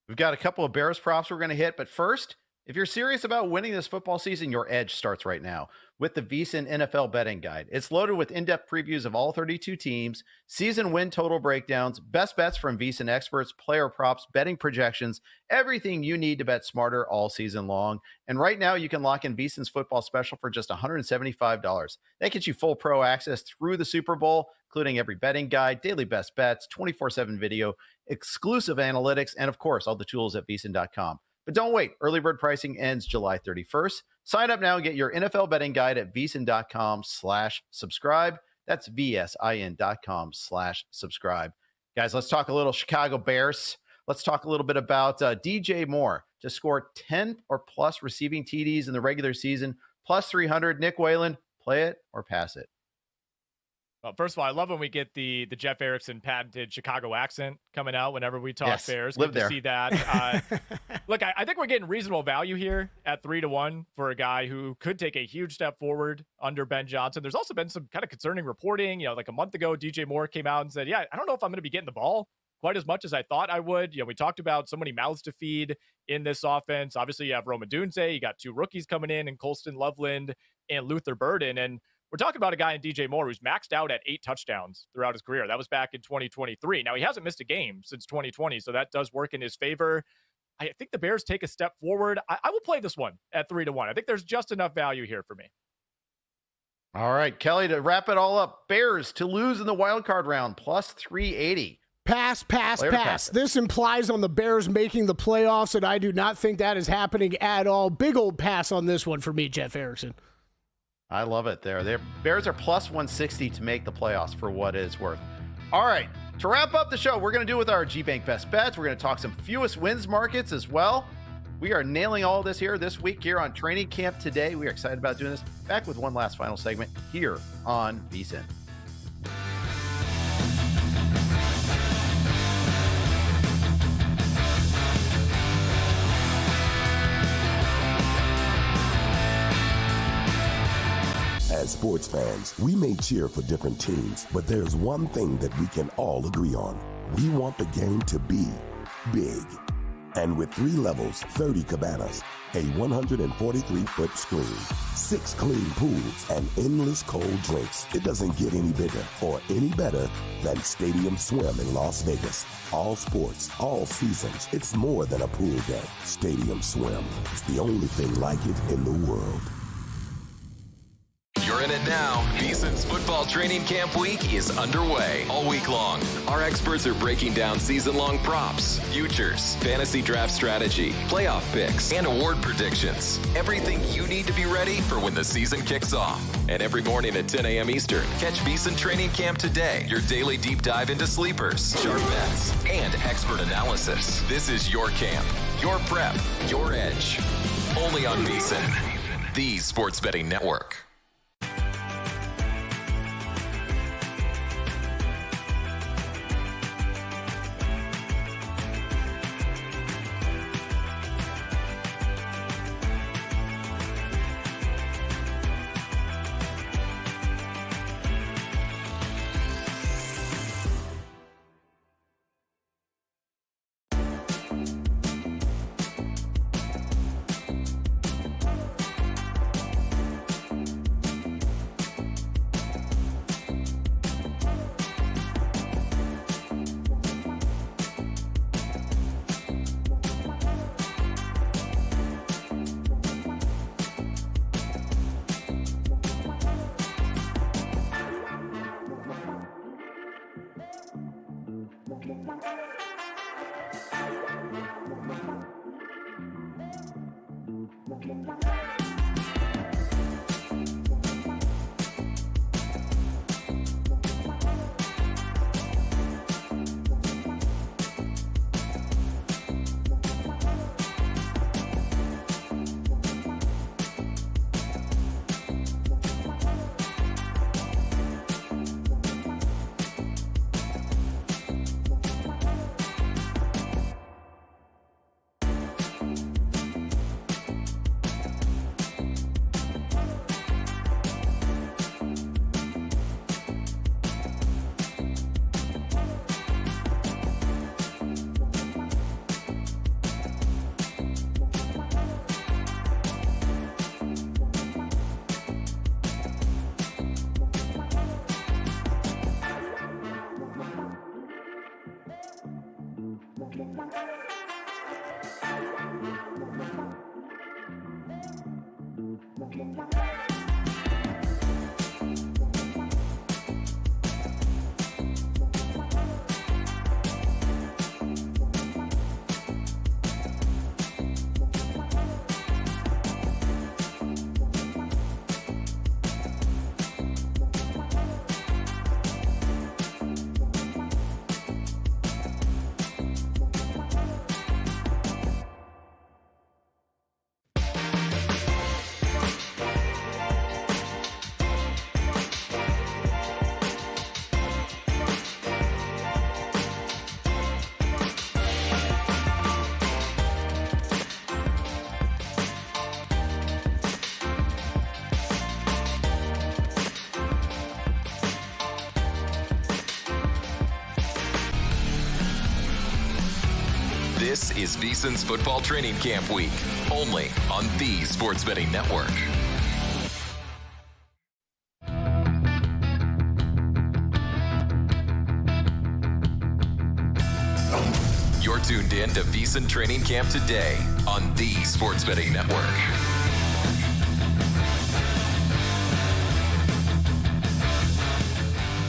We've got a couple of Bears props we're going to hit, but first, if you're serious about winning this football season, your edge starts right now with the VSiN NFL Betting Guide. It's loaded with in-depth previews of all 32 teams, season win total breakdowns, best bets from VSiN experts, player props, betting projections, everything you need to bet smarter all season long. And right now, you can lock in VSiN's football special for just $175. That gets you full pro access through the Super Bowl, including every betting guide, daily best bets, 24/7 video, exclusive analytics, and of course, all the tools at VSiN.com. But don't wait. Early bird pricing ends July 31st. Sign up now and get your NFL betting guide at VSiN.com/subscribe. That's VSIN.com/subscribe. Guys, let's talk a little Chicago Bears. Let's talk a little bit about DJ Moore to score 10 or plus receiving TDs in the regular season, plus 300. Nick Whalen, play it or pass it? Well, first of all, I love when we get the Jeff Erickson patented Chicago accent coming out whenever we talk Bears. Live Good there. to see that. Look, I think we're getting reasonable value here at 3-1 for a guy who could take a huge step forward under Ben Johnson. There's also been some kind of concerning reporting. Like a month ago, DJ Moore came out and said, I don't know if I'm going to be getting the ball quite as much as I thought I would. We talked about so many mouths to feed in this offense. Obviously, you have Roma Dunze. You got 2 rookies coming in Colston Loveland and Luther Burden. And we're talking about a guy in DJ Moore who's maxed out at 8 touchdowns throughout his career. That was back in 2023. Now, he hasn't missed a game since 2020, so that does work in his favor. I think the Bears take a step forward. I will play this one at 3-1. I think there's just enough value here for me. All right, Kelly, to wrap it all up, Bears to lose in the wild card round, plus 380. Pass. This implies on the Bears making the playoffs, and I do not think that is happening at all. Big old pass on this one for me, Jeff Erickson. I love it there. Their Bears are plus 160 to make the playoffs for what it's worth. All right, to wrap up the show, we're going to do with our G-Bank Best Bets. We're going to talk some fewest wins markets as well. We are nailing all this here this week here on Training Camp Today. We are excited about doing this. Back with one last final segment here on VSiN. As sports fans, we may cheer for different teams, but there's one thing that we can all agree on. We want the game to be big. And with 3 levels, 30 cabanas, a 143-foot screen, 6 clean pools, and endless cold drinks, it doesn't get any bigger or any better than Stadium Swim in Las Vegas. All sports, all seasons. It's more than a pool deck. Stadium Swim is the only thing like it in the world. You're in it now. VSiN's football training camp week is underway all week long. Our experts are breaking down season-long props, futures, fantasy draft strategy, playoff picks, and award predictions. Everything you need to be ready for when the season kicks off. And every morning at 10 a.m. Eastern, catch VSiN Training Camp Today, your daily deep dive into sleepers, sharp bets, and expert analysis. This is your camp, your prep, your edge. Only on VSiN, the sports betting network. This is VSiN's Football Training Camp Week, only on the Sports Betting Network. You're tuned in to VSiN Training Camp today on the Sports Betting Network.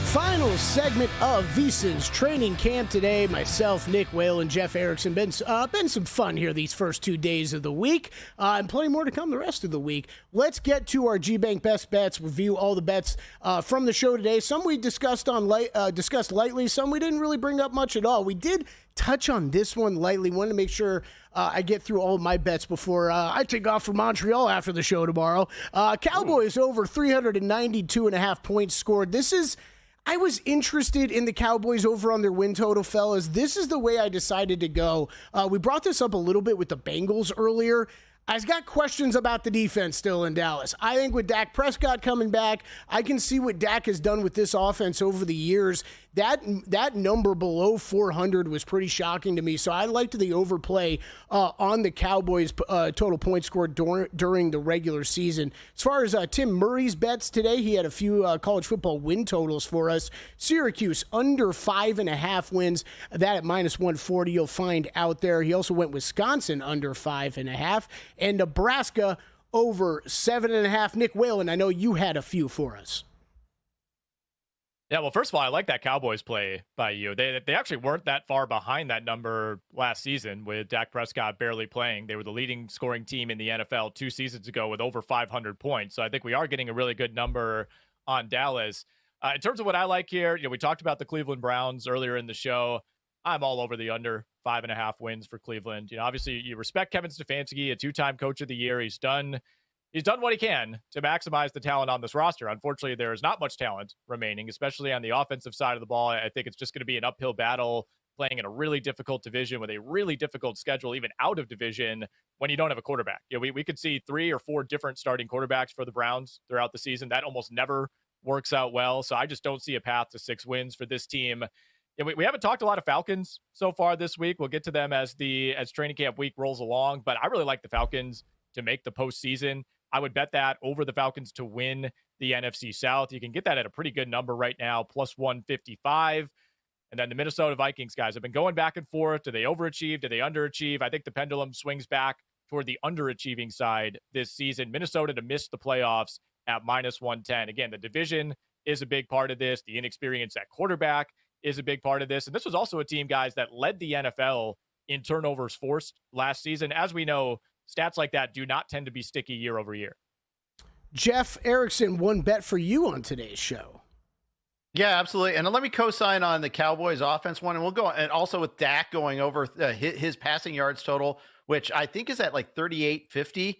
Final segment of VSiN's Training Camp today. Myself, Nick Whalen, Jeff Erickson. Been some fun here these first 2 days of the week, and plenty more to come the rest of the week. Let's get to our G-Bank Best Bets, review all the bets from the show today. Some we discussed lightly, some we didn't really bring up much at all. We did touch on this one lightly. Wanted to make sure I get through all of my bets before I take off for Montreal after the show tomorrow. Cowboys over 392.5 points scored. I was interested in the Cowboys over on their win total, fellas. This is the way I decided to go. We brought this up a little bit with the Bengals earlier. I've got questions about the defense still in Dallas. I think with Dak Prescott coming back, I can see what Dak has done with this offense over the years. That number below 400 was pretty shocking to me, so I liked the overplay on the Cowboys' total points scored during the regular season. As far as Tim Murray's bets today, he had a few college football win totals for us. Syracuse under 5.5 wins, that at minus 140 you'll find out there. He also went Wisconsin under 5.5, and Nebraska over 7.5. Nick Whalen, I know you had a few for us. Yeah, well, first of all, I like that Cowboys play by you. They actually weren't that far behind that number last season with Dak Prescott barely playing. They were the leading scoring team in the NFL 2 seasons ago with over 500 points. So I think we are getting a really good number on Dallas. In terms of what I like here, we talked about the Cleveland Browns earlier in the show. I'm all over the under 5.5 wins for Cleveland. Obviously you respect Kevin Stefanski, a 2-time coach of the year. He's done what he can to maximize the talent on this roster. Unfortunately, there is not much talent remaining, especially on the offensive side of the ball. I think it's just going to be an uphill battle playing in a really difficult division with a really difficult schedule, even out of division, when you don't have a quarterback. We could see 3 or 4 different starting quarterbacks for the Browns throughout the season. That almost never works out well. So I just don't see a path to 6 wins for this team. We haven't talked a lot of Falcons so far this week. We'll get to them as training camp week rolls along, but I really like the Falcons to make the postseason. I would bet that over the Falcons to win the NFC South. You can get that at a pretty good number right now, plus 155. And then the Minnesota Vikings, guys, have been going back and forth. Do they overachieve? Do they underachieve? I think the pendulum swings back toward the underachieving side this season. Minnesota to miss the playoffs at minus 110. Again, the division is a big part of this. The inexperience at quarterback is a big part of this. And this was also a team, guys, that led the NFL in turnovers forced last season. As we know, stats like that do not tend to be sticky year over year. Jeff Erickson, one bet for you on today's show. Yeah, absolutely. And let me co-sign on the Cowboys offense one. And we'll go, and also with Dak going over his passing yards total, which I think is at like 3850.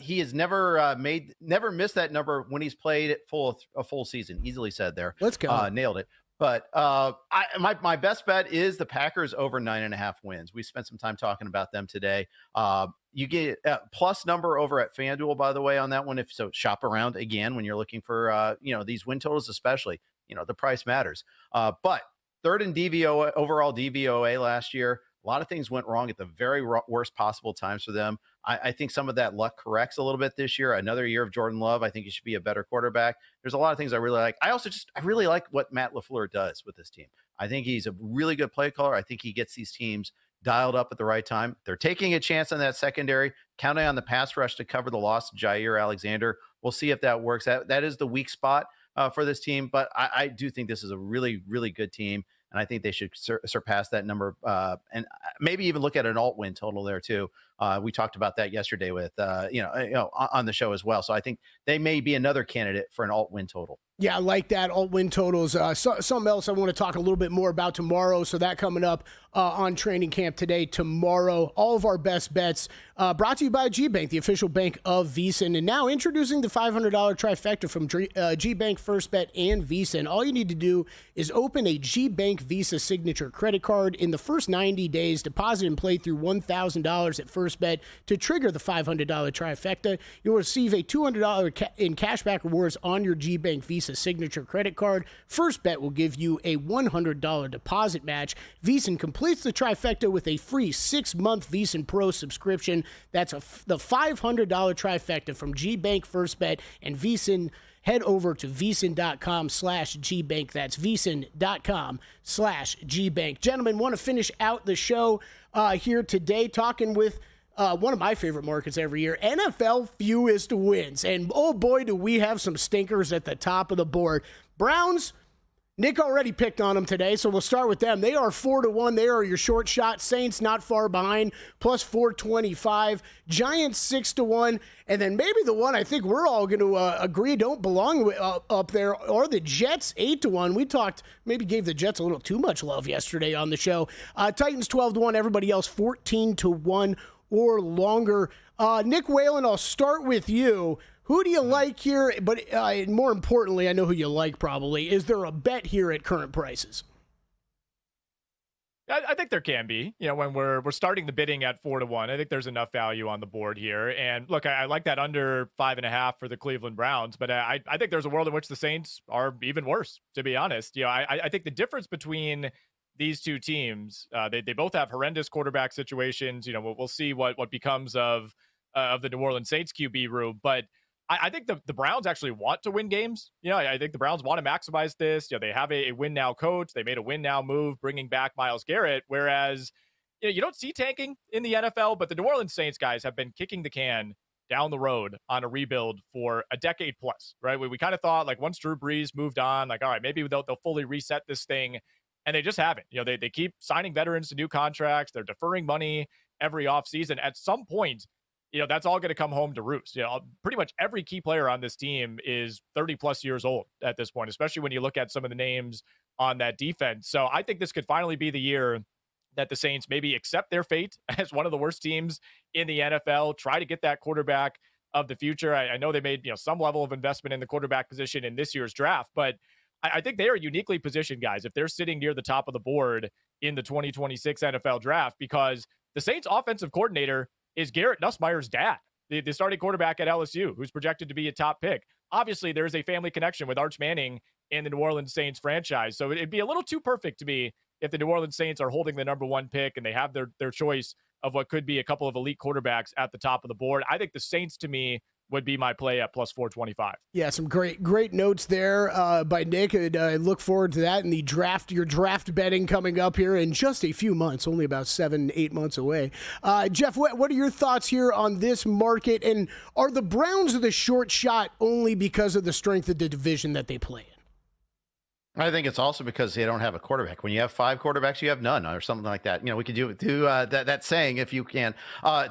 He has never missed that number when he's played a full season. Easily said there. Let's go. Nailed it. But my best bet is the Packers over 9.5 wins. We spent some time talking about them today. You get a plus number over at FanDuel, by the way, on that one. If so, shop around again when you're looking for these win totals, especially. The price matters. But third in overall DVOA last year. A lot of things went wrong at the very worst possible times for them. I think some of that luck corrects a little bit this year. Another year of Jordan Love. I think he should be a better quarterback. There's a lot of things I really like. I really like what Matt LaFleur does with this team. I think he's a really good play caller. I think he gets these teams dialed up at the right time. They're taking a chance on that secondary, counting on the pass rush to cover the loss of Jair Alexander. We'll see if that works. That is the weak spot for this team, but I do think this is a really, really good team. And I think they should surpass that number and maybe even look at an alt win total there too. We talked about that yesterday with, on the show as well. So I think they may be another candidate for an alt win total. Yeah, I like that. Alt win totals. Something else I want to talk a little bit more about tomorrow. So that coming up on Training Camp today, tomorrow. All of our best bets brought to you by G-Bank, the official bank of VSiN. And now introducing the $500 trifecta from G-Bank, First Bet, and VSiN. All you need to do is open a G-Bank Visa Signature credit card in the first 90 days. Deposit and play through $1,000 at First first bet to trigger the $500 trifecta. You'll receive a $200 in cashback rewards on your GBank Visa signature credit card. First bet will give you a $100 deposit match. VSiN completes the trifecta with a free 6-month VSiN Pro subscription. That's the $500 trifecta from GBank First Bet and VSiN. Head over to VSiN.com/GBank. That's VSiN.com/GBank. Gentlemen, want to finish out the show here today talking with one of my favorite markets every year, NFL fewest wins. And oh boy, do we have some stinkers at the top of the board. Browns, Nick already picked on them today, so we'll start with them. They are 4-1. They are your short shot. Saints not far behind, plus 425. Giants 6-1. And then maybe the one I think we're all going to agree don't belong up there are the Jets 8-1. We maybe gave the Jets a little too much love yesterday on the show. Titans 12-1. Everybody else 14-1 or longer. Nick Whalen, I'll start with you. Who do you like here? But more importantly, I know who you like probably. Is there a bet here at current prices? I think there can be. You know, when we're starting the bidding at 4-1, I think there's enough value on the board here. And look, I like that under 5.5 for the Cleveland Browns, but I think there's a world in which the Saints are even worse, to be honest. You know, I think the difference between these two teams, they both have horrendous quarterback situations. You know, we'll see what becomes of the New Orleans Saints QB room, but I think the Browns actually want to win games. You know, I think the Browns want to maximize this. You know, they have a win now coach. They made a win now move, bringing back Myles Garrett. Whereas, you know, you don't see tanking in the NFL, but the New Orleans Saints guys have been kicking the can down the road on a rebuild for a decade plus, right? We kind of thought like once Drew Brees moved on, like, all right, maybe they'll fully reset this thing. And they just haven't. You know, they keep signing veterans to new contracts. They're deferring money every offseason. At some point, you know, that's all going to come home to roost. You know, pretty much every key player on this team is 30 plus years old at this point, especially when you look at some of the names on that defense. So I think this could finally be the year that the Saints maybe accept their fate as one of the worst teams in the NFL, try to get that quarterback of the future. I know they made, you know, some level of investment in the quarterback position in this year's draft, but I think they are uniquely positioned, guys, if they're sitting near the top of the board in the 2026 NFL draft, because the Saints offensive coordinator is Garrett Nussmeier's dad, the starting quarterback at LSU, who's projected to be a top pick. Obviously, there's a family connection with Arch Manning and the New Orleans Saints franchise. So it'd be a little too perfect to me if the New Orleans Saints are holding the number one pick and they have their choice of what could be a couple of elite quarterbacks at the top of the board. I think the Saints, to me, would be my play at plus 425. Yeah, some great notes there by Nick. And I look forward to that in the draft, your draft betting coming up here in just a few months, only about 7-8 months away. Jeff, what are your thoughts here on this market? And are the Browns the short shot only because of the strength of the division that they play in? I think it's also because they don't have a quarterback. When you have 5 quarterbacks, you have none or something like that. You know, we could do that saying if you can.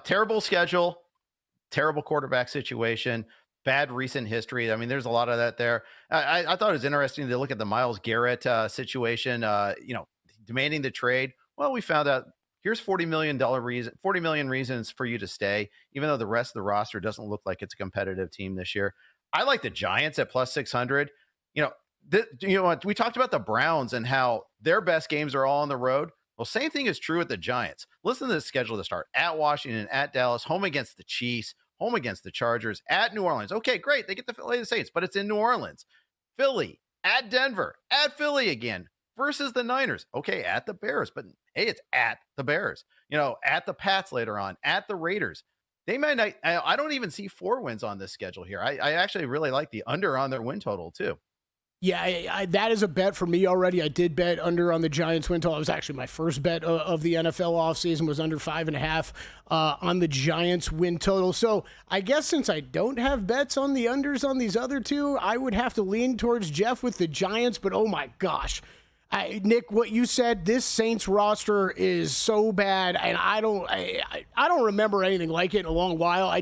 Terrible schedule. Terrible quarterback situation, bad recent history. I mean, there's a lot of that there. I thought it was interesting to look at the Myles Garrett situation, you know, demanding the trade. Well, we found out here's $40 million reasons for you to stay, even though the rest of the roster doesn't look like it's a competitive team this year. I like the Giants at plus 600. You know, we talked about the Browns and how their best games are all on the road. Well, same thing is true with the Giants. Listen to the schedule to start: at Washington, at Dallas, home against the Chiefs, home against the Chargers, at New Orleans. Okay, great. They get the Philly Saints, but it's in New Orleans. Philly, at Denver, at Philly again, versus the Niners. Okay, at the Bears, but hey, it's at the Bears. You know, at the Pats later on, at the Raiders. They might not, I don't even see 4 wins on this schedule here. I actually really like the under on their win total too. Yeah, that is a bet for me already. I did bet under on the Giants win total. It was actually my first bet of the NFL offseason was under 5.5 on the Giants win total. So I guess since I don't have bets on the unders on these other two, I would have to lean towards Jeff with the Giants. But oh my gosh, Nick, what you said, this Saints roster is so bad, and I don't remember anything like it in a long while.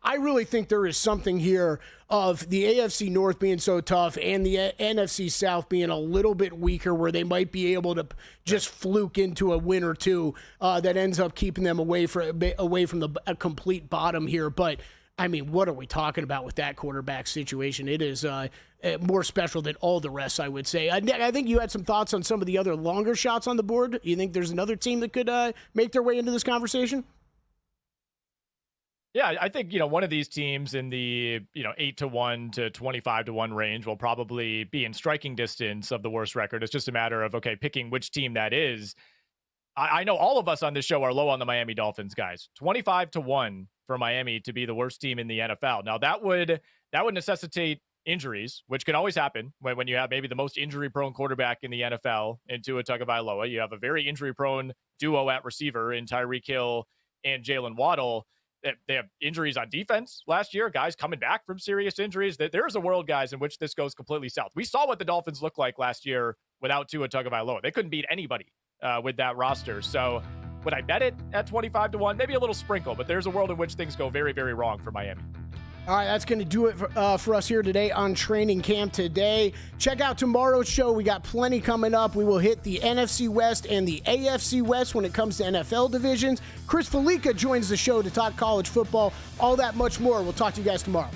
I really think there is something here of the AFC North being so tough and the NFC South being a little bit weaker, where they might be able to just fluke into a win or two that ends up keeping them away from a complete bottom here. But I mean, what are we talking about with that quarterback situation? It is more special than all the rest, I would say. I think you had some thoughts on some of the other longer shots on the board. You think there's another team that could make their way into this conversation? Yeah, I think, one of these teams in the, 8-1 to 25-1 range will probably be in striking distance of the worst record. It's just a matter of, picking which team that is. I know all of us on this show are low on the Miami Dolphins, guys. 25-1 for Miami to be the worst team in the NFL. Now, that would necessitate injuries, which can always happen when you have maybe the most injury-prone quarterback in the NFL in Tua Tagovailoa. You have a very injury-prone duo at receiver in Tyreek Hill and Jalen Waddle. They have injuries on defense last year, guys coming back from serious injuries. There's a world, guys, in which this goes completely south. We saw what the Dolphins looked like last year without Tua Tagovailoa. They couldn't beat anybody with that roster. So would I bet it at 25-1? Maybe a little sprinkle, but there's a world in which things go very, very wrong for Miami. All right, that's going to do it for us here today on Training Camp Today. Check out tomorrow's show. We got plenty coming up. We will hit the NFC West and the AFC West when it comes to NFL divisions. Chris Felica joins the show to talk college football, all that much more. We'll talk to you guys tomorrow.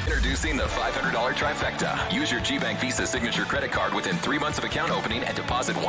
Introducing the $500 trifecta. Use your GBank Visa signature credit card within 3 months of account opening and deposit $1